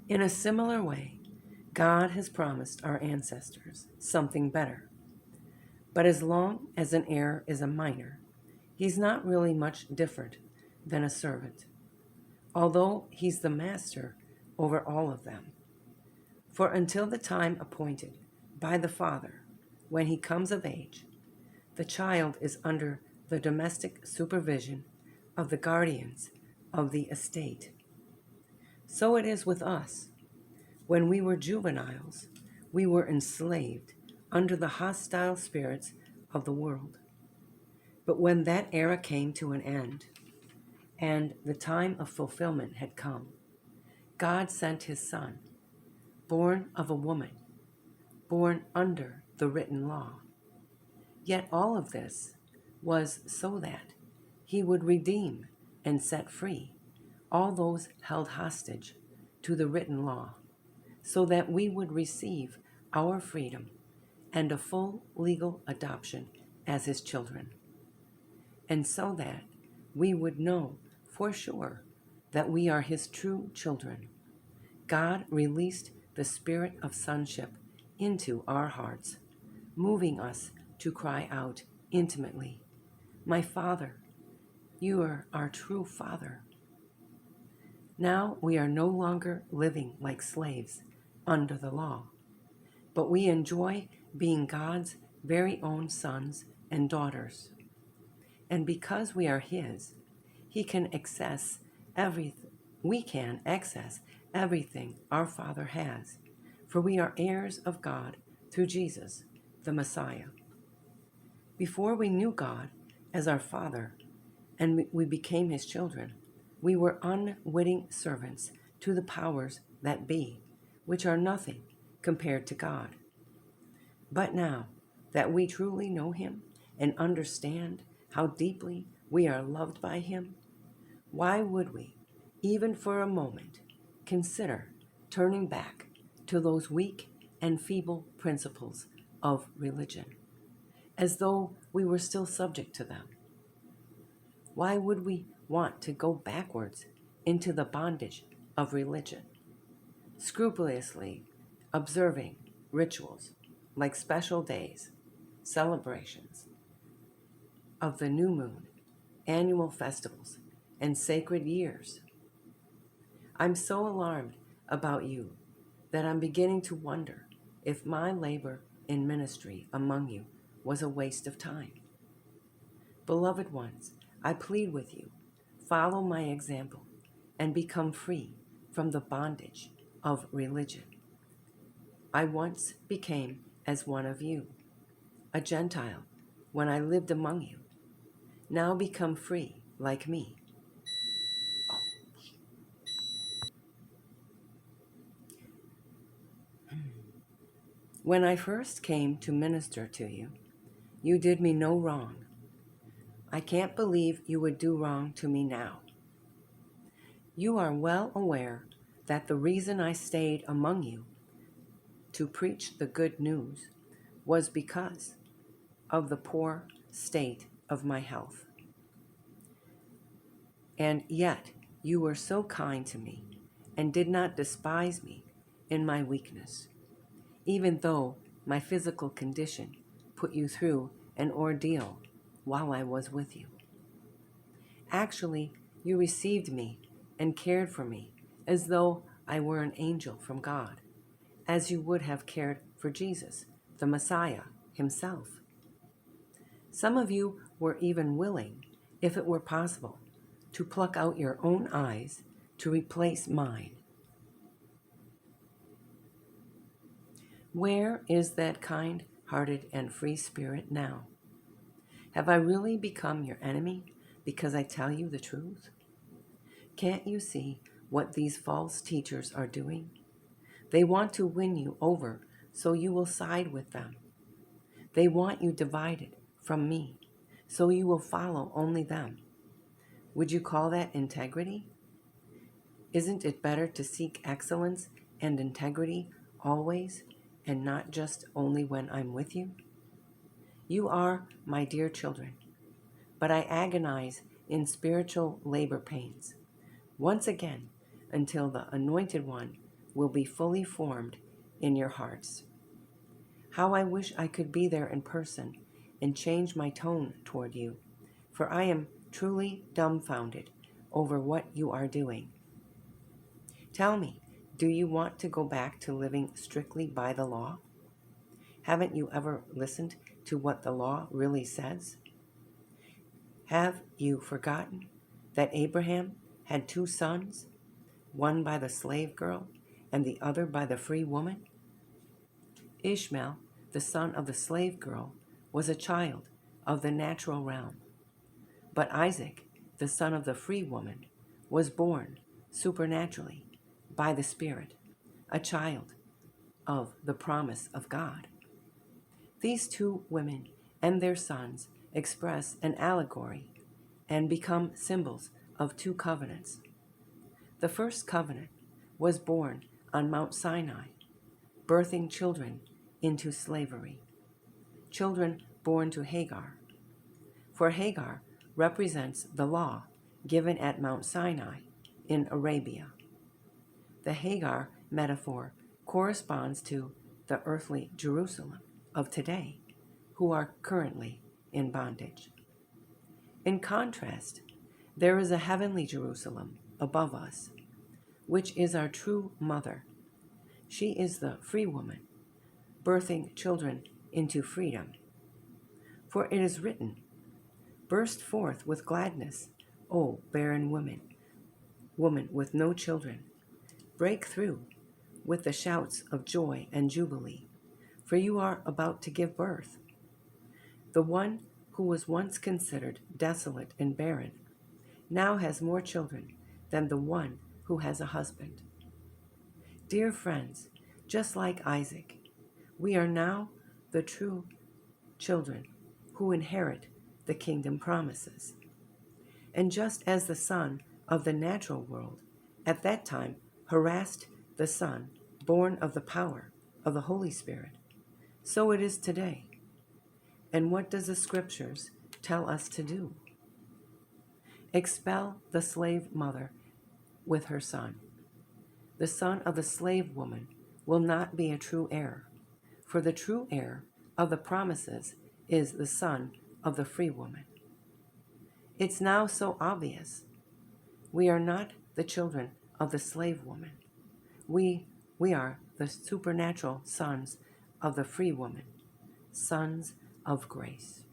In a similar way, God has promised our ancestors something better. But as long as an heir is a minor, he's not really much different than a servant, although he's the master over all of them. For until the time appointed by the father, when he comes of age, the child is under the domestic supervision of the guardians of the estate. So it is with us. When we were juveniles, we were enslaved under the hostile spirits of the world. But when that era came to an end and the time of fulfillment had come, God sent his Son, born of a woman, born under the written law. Yet all of this was so that he would redeem and set free all those held hostage to the written law, so that we would receive our freedom and a full legal adoption as his children, and so that we would know for sure that we are his true children. God released the spirit of sonship into our hearts, moving us to cry out intimately, "My Father, you are our true Father." Now we are no longer living like slaves under the law, but we enjoy being God's very own sons and daughters. And because we are his, he can access everything. We can access everything our Father has, for we are heirs of God through Jesus, the Messiah. Before we knew God as our Father and we became his children, we were unwitting servants to the powers that be, which are nothing compared to God. But now that we truly know him and understand how deeply we are loved by him, why would we, even for a moment, consider turning back to those weak and feeble principles of religion, as though we were still subject to them? Why would we want to go backwards into the bondage of religion, scrupulously observing rituals like special days, celebrations of the new moon, annual festivals, and sacred years? I'm so alarmed about you that I'm beginning to wonder if my labor in ministry among you was a waste of time. Beloved ones, I plead with you, follow my example and become free from the bondage of religion. I once became as one of you, a Gentile, when I lived among you. Now become free like me. When I first came to minister to you, you did me no wrong. I can't believe you would do wrong to me now. You are well aware that the reason I stayed among you to preach the good news was because of the poor state of my health. And yet you were so kind to me and did not despise me in my weakness, even though my physical condition put you through an ordeal while I was with you. Actually, you received me and cared for me as though I were an angel from God, as you would have cared for Jesus, the Messiah himself. Some of you were even willing, if it were possible, to pluck out your own eyes to replace mine. Where is that kind-hearted and free spirit now? Have I really become your enemy because I tell you the truth? Can't you see what these false teachers are doing? They want to win you over so you will side with them. They want you divided from me so you will follow only them. Would you call that integrity? Isn't it better to seek excellence and integrity always and not just only when I'm with you? You are my dear children, but I agonize in spiritual labor pains once again until the Anointed One will be fully formed in your hearts. How I wish I could be there in person and change my tone toward you, for I am truly dumbfounded over what you are doing. Tell me, do you want to go back to living strictly by the law? Haven't you ever listened to what the law really says? Have you forgotten that Abraham had 2 sons, one by the slave girl and the other by the free woman? Ishmael, the son of the slave girl, was a child of the natural realm, but Isaac, the son of the free woman, was born supernaturally by the Spirit, a child of the promise of God. These 2 women and their sons express an allegory and become symbols of 2 covenants. The first covenant was born on Mount Sinai, birthing children into slavery, children born to Hagar. For Hagar represents the law given at Mount Sinai in Arabia. The Hagar metaphor corresponds to the earthly Jerusalem of today, who are currently in bondage. In contrast, there is a heavenly Jerusalem above us, which is our true mother. She is the free woman, birthing children into freedom. For it is written, "Burst forth with gladness, O barren woman with no children. Break through with the shouts of joy and jubilee, for you are about to give birth." The one who was once considered desolate and barren now has more children than the one who has a husband. Dear friends, just like Isaac, we are now the true children who inherit the kingdom promises. And just as the son of the natural world at that time harassed the son born of the power of the Holy Spirit, so it is today. And what does the scriptures tell us to do? Expel the slave mother with her son. The son of the slave woman will not be a true heir, for the true heir of the promises is the son of the free woman. It's now so obvious. We are not the children of the slave woman. We are the supernatural sons of the free woman, sons of grace.